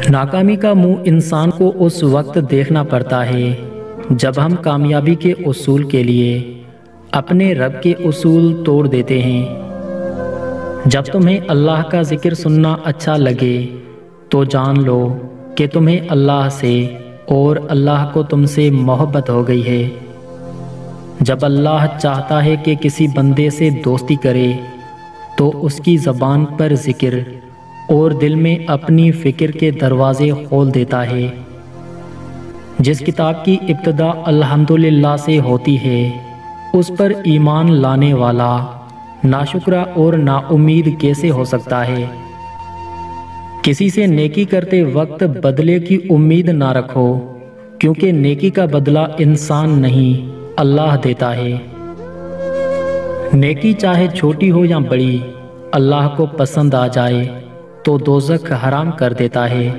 ناکامی کا منہ انسان کو اس وقت دیکھنا پڑتا ہے جب ہم کامیابی کے اصول کے لیے اپنے رب کے اصول توڑ دیتے ہیں۔ جب تمہیں اللہ کا ذکر سننا اچھا لگے تو جان لو کہ تمہیں اللہ سے اور اللہ کو تم سے محبت ہو گئی ہے۔ جب اللہ چاہتا ہے کہ کسی بندے سے دوستی کرے تو اس کی زبان پر ذکر اور دل میں اپنی فکر کے دروازے کھول دیتا ہے۔ جس کتاب کی ابتدا الحمدللہ سے ہوتی ہے اس پر ایمان لانے والا ناشکرا اور نا امید کیسے ہو سکتا ہے؟ کسی سے نیکی کرتے وقت بدلے کی امید نہ رکھو، کیونکہ نیکی کا بدلہ انسان نہیں اللہ دیتا ہے۔ نیکی چاہے چھوٹی ہو یا بڑی، اللہ کو پسند آ جائے تو دوزخ حرام کر دیتا ہے۔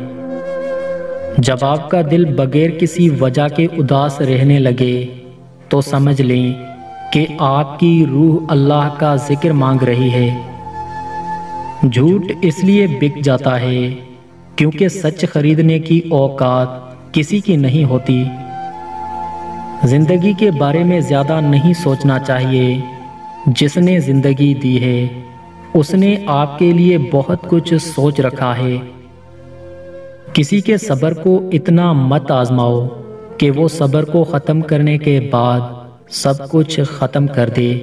جب آپ کا دل بغیر کسی وجہ کے اداس رہنے لگے تو سمجھ لیں کہ آپ کی روح اللہ کا ذکر مانگ رہی ہے۔ جھوٹ اس لیے بک جاتا ہے کیونکہ سچ خریدنے کی اوقات کسی کی نہیں ہوتی۔ زندگی کے بارے میں زیادہ نہیں سوچنا چاہیے، جس نے زندگی دی ہے اس نے آپ کے لیے بہت کچھ سوچ رکھا ہے۔ کسی کے صبر کو اتنا مت آزماؤ کہ وہ صبر کو ختم کرنے کے بعد سب کچھ ختم کر دے۔